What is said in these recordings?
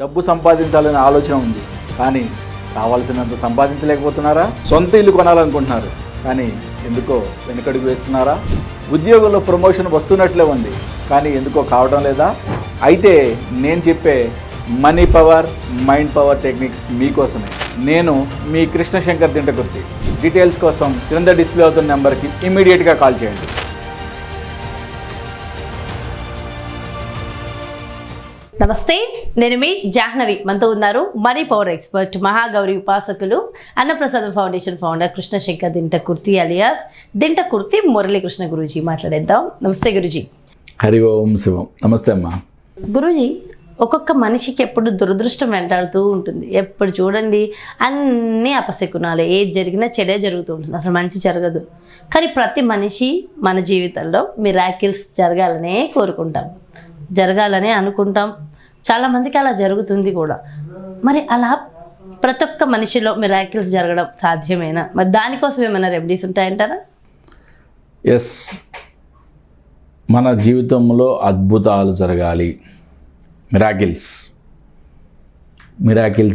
డబ్బు సంపాదించాలనే ఆలోచన ఉంది, కానీ కావాల్సినంత సంపాదించలేకపోతున్నారా? సొంత ఇల్లు కొనాలనుకుంటున్నారు, కానీ ఎందుకో వెనుకడుగు వేస్తున్నారా? ఉద్యోగంలో ప్రమోషన్ వస్తున్నట్లే ఉంది, కానీ ఎందుకో కావడం లేదా? అయితే నేను చెప్పే money power, mind power techniques మీకోసమే. నేను మీ కృష్ణశంకర్ దింటకుర్తి. డీటెయిల్స్ కోసం క్రింద డిస్ప్లే అవుతున్న నెంబర్కి ఇమ్మీడియట్గా కాల్ చేయండి. నమస్తే, నేను మీ జాహ్నవి. మనతో ఉన్నారు మనీ పవర్ ఎక్స్పర్ట్, మహాగౌరి ఉపాసకులు, Annaprasadam foundation founder Krishnashankar Dintakurthi alias Dintakurthi Murali Krishna Guruji. మాట్లాడేద్దాం. నమస్తే గురూజీ. హరి ఓం శివం. నమస్తే అమ్మా. గురూజీ, ఒక్కొక్క మనిషికి ఎప్పుడు దురదృష్టం వెంటాడుతూ ఉంటుంది. ఎప్పుడు చూడండి అన్నీ అపశకునాలే, ఏది జరిగినా చెడే జరుగుతూ ఉంటుంది, అసలు మంచి జరగదు. కానీ ప్రతి మనిషి మన జీవితంలో మిరాకిల్స్ జరగాలనే కోరుకుంటాం, జరగాలనే అనుకుంటాం. చాలామందికి అలా జరుగుతుంది కూడా. మరి అలా ప్రతి ఒక్క మనిషిలో మిరాకిల్స్ జరగడం సాధ్యమేనా? మరి దానికోసం ఏమైనా రెమెడీస్ ఉంటాయంటారా? ఎస్, మన జీవితంలో అద్భుతాలు జరగాలి, మిరాకిల్స్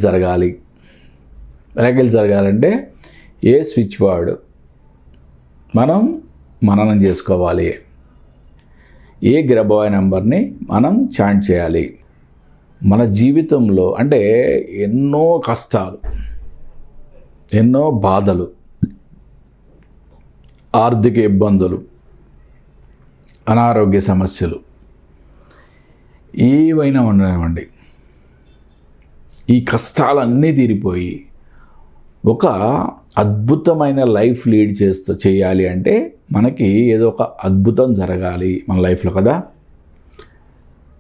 జరగాలి. మిరాకిల్స్ జరగాలంటే ఏ స్విచ్ వర్డ్ మనం మననం చేసుకోవాలి, ఏ గ్రబాయ్ నెంబర్ని మనం చాంట్ చేయాలి. మన జీవితంలో అంటే ఎన్నో కష్టాలు, ఎన్నో బాధలు, ఆర్థిక ఇబ్బందులు, అనారోగ్య సమస్యలు ఏవైనా ఉండనివ్వండి, ఈ కష్టాలన్నీ తీరిపోయి ఒక అద్భుతమైన లైఫ్ లీడ్ చేయాలి అంటే మనకి ఏదో ఒక అద్భుతం జరగాలి మన లైఫ్లో కదా.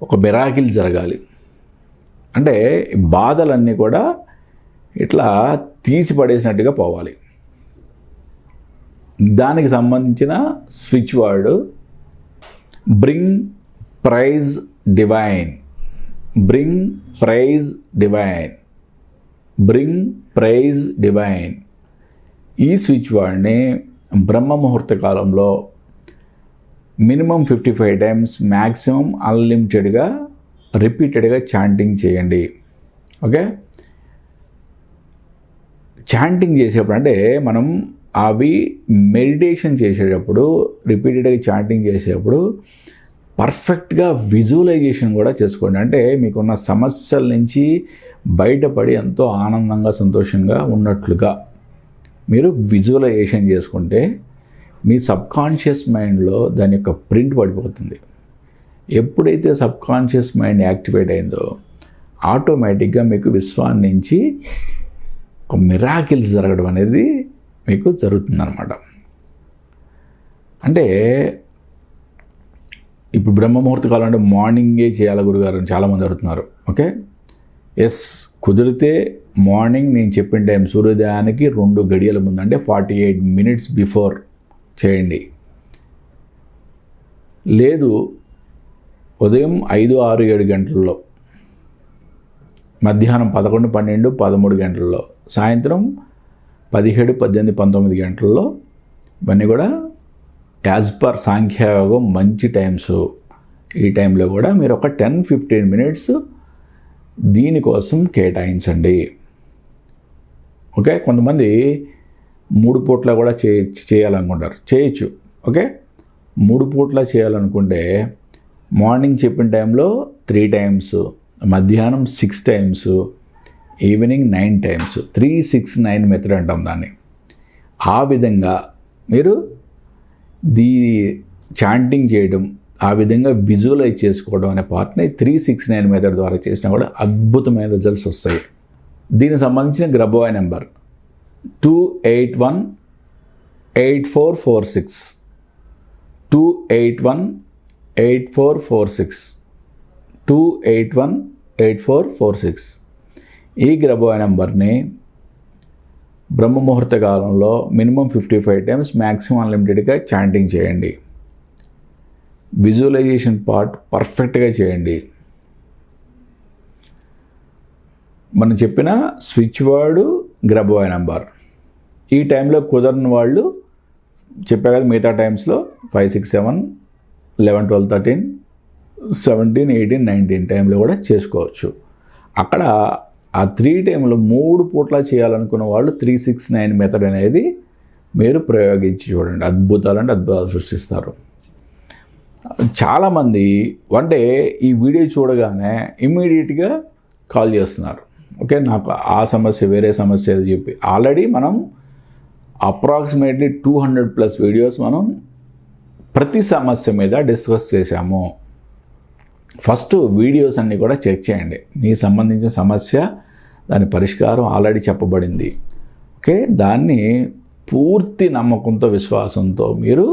ఒక మిరాకిల్ జరగాలి అంటే బాధలన్నీ కూడా ఇట్లా తీసి పడేసినట్టుగా పోవాలి. దానికి సంబంధించిన switch word bring prize divine. Bring prize divine. Bring prize divine. ఈ స్విచ్ వర్డ్ని బ్రహ్మ ముహూర్త కాలంలో మినిమం 55 టైమ్స్, మ్యాక్సిమం అన్లిమిటెడ్గా రిపీటెడ్గా చాంటింగ్ చేయండి. ఓకే, చాంటింగ్ చేసేప్పుడు అంటే మనం అవి మెడిటేషన్ చేసేటప్పుడు, రిపీటెడ్గా చాంటింగ్ చేసేటప్పుడు పర్ఫెక్ట్గా విజువలైజేషన్ కూడా చేసుకోండి. అంటే మీకున్న సమస్యల నుంచి బయటపడి ఎంతో ఆనందంగా, సంతోషంగా ఉన్నట్లుగా మీరు విజువలైజేషన్ చేసుకుంటే మీ సబ్కాన్షియస్ మైండ్లో దాని యొక్క ప్రింట్ పడిపోతుంది. ఎప్పుడైతే సబ్కాన్షియస్ మైండ్ యాక్టివేట్ అయిందో ఆటోమేటిక్గా మీకు విశ్వాన్ని నుంచి ఒక మిరాకిల్స్ జరగడం అనేది మీకు జరుగుతుందన్నమాట. అంటే ఇప్పుడు బ్రహ్మముహూర్త కాలం అంటే మార్నింగే చేయాలి గురుగారు అని చాలామంది అడుగుతున్నారు. ఓకే, ఎస్, కుదిరితే మార్నింగ్ నేను చెప్పిన టైం సూర్యోదయానికి 2 గడియల ముందు అంటే 48 మినిట్స్ బిఫోర్ చేయండి. లేదు ఉదయం 5, 6, 7 గంటల్లో, మధ్యాహ్నం 11, 12, 13 గంటల్లో, సాయంత్రం 17, 18, 19 గంటల్లో, ఇవన్నీ కూడా యాజ్ పర్ సాంఖ్యయోగం మంచి టైమ్స్. ఈ టైంలో కూడా మీరు ఒక 10-15 మినిట్స్ దీనికోసం కేటాయించండి. ఓకే, కొంతమంది 3 పూట్ల కూడా చేయాలనుకుంటారు, చేయొచ్చు. ఓకే, 3 పూట్ల చేయాలనుకుంటే మార్నింగ్ చెప్పిన టైంలో 3 టైమ్స్, మధ్యాహ్నం 6 టైమ్స్, ఈవినింగ్ 9 టైమ్స్, 3-6-9 మెథడ్ అంటాం దాన్ని. ఆ విధంగా మీరు చాంటింగ్ చేయడం, ఆ విధంగా విజువలైజ్ చేసుకోవడం అనే పార్ట్ని 3-6-9 మెథడ్ ద్వారా చేసినా కూడా అద్భుతమైన రిజల్ట్స్ వస్తాయి. దీనికి సంబంధించిన గ్రబాయ్ నెంబర్ 281-8446. 281-8446. 281-8446. ఈ గ్రబాయ్ నెంబర్ని బ్రహ్మముహూర్త కాలంలో మినిమం 55 టైమ్స్, మ్యాక్సిమం అన్లిమిటెడ్గా చాంటింగ్ చేయండి. విజువలైజేషన్ పార్ట్ పర్ఫెక్ట్గా చేయండి. మనం చెప్పిన స్విచ్ వర్డ్ గ్రబాయ్ నెంబర్. ఈ టైంలో కుదరని వాళ్ళు చెప్పా కదా, మిగతా టైమ్స్లో 5, 6, 7, 11, 12, 13, 17, 18, 19 టైంలో కూడా చేసుకోవచ్చు. అక్కడ ఆ 3 టైంలో 3 పూట్ల చేయాలనుకున్న వాళ్ళు 369 మెథడ్ అనేది మీరు ప్రయోగించి చూడండి. అద్భుతాలు అంటే అద్భుతాలు సృష్టిస్తారు. చాలామంది అంటే ఈ వీడియో చూడగానే ఇమ్మీడియట్గా కాల్ చేస్తున్నారు. ఓకే, నాకు ఆ సమస్య వేరే సమస్య అని చెప్పి ఆల్రెడీ మనం అప్రాక్సిమేట్లీ 200+ వీడియోస్ మనం ప్రతి సమస్య మీద డిస్కస్ చేశాము. ఫస్ట్ వీడియోస్ అన్నీ కూడా చెక్ చేయండి. మీకు సంబంధించిన సమస్య, దాని పరిష్కారం ఆల్రెడీ చెప్పబడింది. ఓకే, దాన్ని పూర్తి నమ్మకంతో విశ్వాసంతో మీరు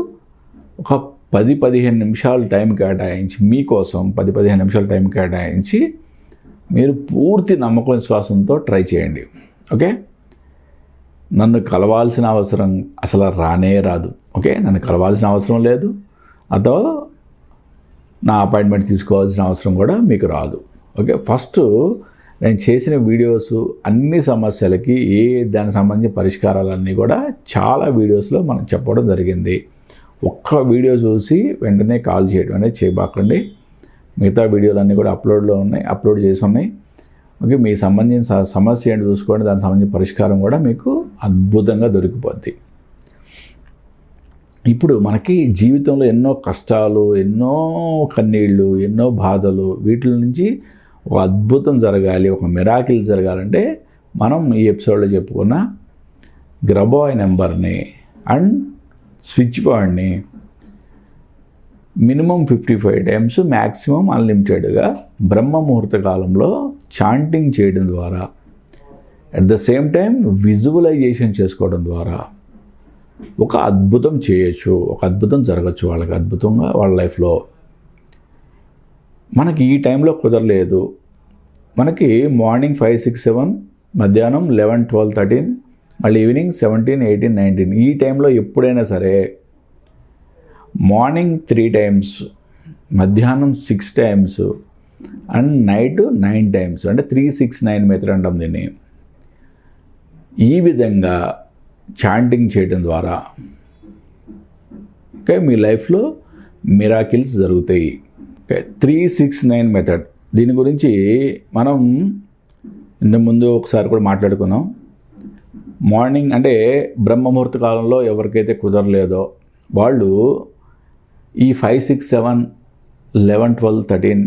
ఒక 10-15 నిమిషాలు టైం కేటాయించి, మీకోసం 10-15 నిమిషాలు టైం కేటాయించి మీరు పూర్తి నమ్మకం విశ్వాసంతో ట్రై చేయండి. ఓకే, నన్ను కలవాల్సిన అవసరం అసలు రానే రాదు. ఓకే, నన్ను కలవాల్సిన అవసరం లేదు, అతో నా అపాయింట్మెంట్ తీసుకోవాల్సిన అవసరం కూడా మీకు రాదు. ఓకే, ఫస్ట్ నేను చేసిన వీడియోస్ అన్ని సమస్యలకి దానికి సంబంధించిన పరిష్కారాలన్నీ కూడా చాలా వీడియోస్లో మనం చెప్పడం జరిగింది. ఒక్క వీడియో చూసి వెంటనే కాల్ చేయడం అనేది చేయబాకండి. మిగతా వీడియోలన్నీ కూడా అప్లోడ్ చేసి ఉన్నాయి. ఓకే, మీకు సంబంధించిన సమస్య ఏంటి చూసుకోండి, దానికి సంబంధించిన పరిష్కారం కూడా మీకు అద్భుతంగా దొరికిపోద్ది. ఇప్పుడు మనకి జీవితంలో ఎన్నో కష్టాలు, ఎన్నో కన్నీళ్ళు, ఎన్నో బాధలు, వీటి నుంచి ఒక అద్భుతం జరగాలి, ఒక మిరాకిల్ జరగాలంటే మనం ఈ ఎపిసోడ్లో చెప్పుకున్న గ్రబాయ్ నెంబర్ని అండ్ స్విచ్ వర్డ్ని మినిమం 55 టైమ్స్, మ్యాక్సిమం అన్లిమిటెడ్గా బ్రహ్మ ముహూర్త కాలంలో చాంటింగ్ చేయడం ద్వారా, at the same time visualization చేసుకోవడం ద్వారా ఒక అద్భుతం చేయొచ్చు, ఒక అద్భుతం జరగచ్చు వాళ్ళకి, అద్భుతంగా వాళ్ళ లైఫ్లో. మనకి ఈ టైంలో కుదరలేదు, మనకి మార్నింగ్ 5, 6, 7, మధ్యాహ్నం 11, 12, 13, మళ్ళీ ఈవినింగ్ 17, 18, 19 ఈ టైంలో ఎప్పుడైనా సరే మార్నింగ్ 3 టైమ్స్, మధ్యాహ్నం 6 టైమ్స్ అండ్ నైట్ 9 టైమ్స్, అంటే 369 మెథడ్ అంటాం దీన్ని. ఈ విధంగా చాంటింగ్ చేయడం ద్వారా ఓకే మీ లైఫ్లో మిరాకిల్స్ జరుగుతాయి. ఓకే, 369 మెథడ్, దీని గురించి మనం ఇంతకుముందు ఒకసారి కూడా మాట్లాడుకున్నాం. మార్నింగ్ అంటే బ్రహ్మముహూర్త కాలంలో ఎవరికైతే కుదరలేదో వాళ్ళు ఈ 5, 6, 7, 11, 12, 13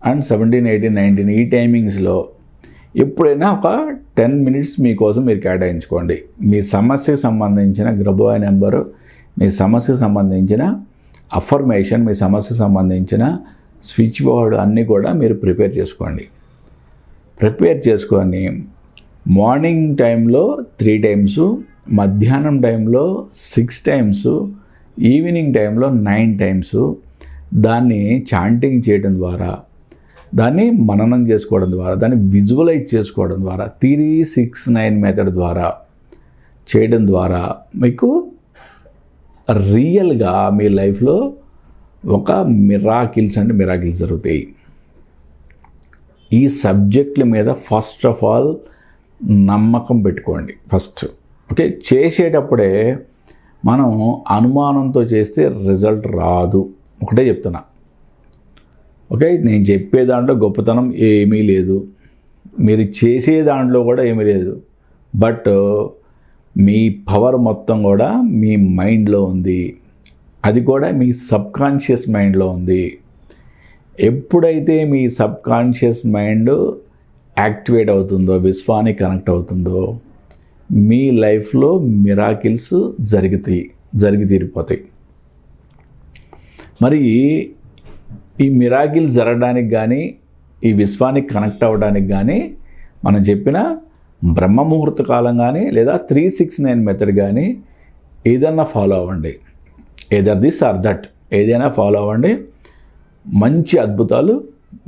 అండ్ 17, 18, 19 ఈ టైమింగ్స్లో ఎప్పుడైనా ఒక 10 మినిట్స్ మీకోసం మీరు కేటాయించుకోండి. మీ సమస్యకు సంబంధించిన గ్రబాయ్ నెంబరు, మీ సమస్యకు సంబంధించిన అఫర్మేషన్, మీ సమస్యకు సంబంధించిన స్విచ్ వర్డ్ అన్నీ కూడా మీరు ప్రిపేర్ చేసుకోండి. ప్రిపేర్ చేసుకొని మార్నింగ్ టైంలో 3 టైమ్స్, మధ్యాహ్నం టైంలో 6 టైమ్స్, ఈవినింగ్ టైంలో 9 టైమ్స్ దాన్ని చాంటింగ్ చేయడం ద్వారా, దాన్ని మననం చేసుకోవడం ద్వారా, దాన్ని విజువలైజ్ చేసుకోవడం ద్వారా, 369 మెథడ్ ద్వారా చేయడం ద్వారా మీకు రియల్గా మీ లైఫ్లో ఒక మిరాకిల్స్ జరుగుతాయి. ఈ సబ్జెక్టుల మీద ఫస్ట్ ఆఫ్ ఆల్ నమ్మకం పెట్టుకోండి ఫస్ట్. ఓకే, చేసేటప్పుడే మనం అనుమానంతో చేస్తే రిజల్ట్ రాదు, ఒకటే చెప్తున్నా. ఓకే, నేను చెప్పే దాంట్లో గొప్పతనం ఏమీ లేదు, మీరు చేసే దాంట్లో కూడా ఏమీ లేదు, బట్ మీ పవర్ మొత్తం కూడా మీ మైండ్లో ఉంది, అది కూడా మీ సబ్కాన్షియస్ మైండ్లో ఉంది. ఎప్పుడైతే మీ సబ్కాన్షియస్ మైండ్ యాక్టివేట్ అవుతుందో, విశ్వానికి కనెక్ట్ అవుతుందో, మీ లైఫ్లో మిరాకిల్స్ జరిగి తీరిపోతాయి. మరి ఈ మిరాకిల్స్ జరగడానికి కానీ, ఈ విశ్వానికి కనెక్ట్ అవ్వడానికి కానీ మనం చెప్పిన బ్రహ్మ ముహూర్త కాలం కానీ, లేదా 369 మెథడ్ కానీ ఏదన్నా ఫాలో అవ్వండి. ఏదర్ దిస్ ఆర్ దట్, ఏదైనా ఫాలో అవ్వండి, మంచి అద్భుతాలు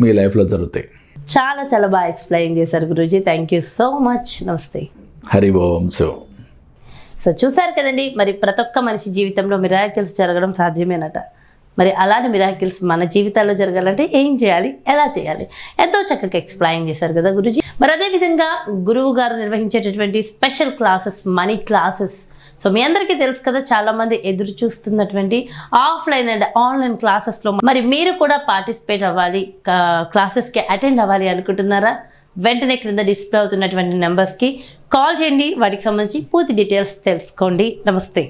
మీ లైఫ్లో జరుగుతాయి. చాలా చాలా బాగా ఎక్స్ప్లెయిన్ చేశారు Guruji, thank you so much. నమస్తే. హరి ఓం. సో చూసారు కదండి, మరి ప్రతి ఒక్క మనిషి జీవితంలో మిరాకిల్స్ జరగడం సాధ్యమేనట. మరి అలాంటి మిరాకిల్స్ మన జీవితాల్లో జరగాలంటే ఏం చేయాలి, ఎలా చేయాలి, ఎంతో చక్కగా ఎక్స్ప్లెయిన్ చేశారు కదా గురూజీ. మరి అదేవిధంగా గురువు గారు నిర్వహించేటటువంటి special classes, money classes, so మీ అందరికీ తెలుసు కదా, చాలామంది ఎదురు చూస్తున్నటువంటి ఆఫ్లైన్ అండ్ ఆన్లైన్ క్లాసెస్లో మరి మీరు కూడా పార్టిసిపేట్ అవ్వాలి, క్లాసెస్కి అటెండ్ అవ్వాలి అనుకుంటున్నారా? వెంటనే క్రింద డిస్ప్లే అవుతున్నటువంటి నెంబర్స్కి కాల్ చేయండి. వాటికి సంబంధించి పూర్తి డీటెయిల్స్ తెలుసుకోండి. నమస్తే.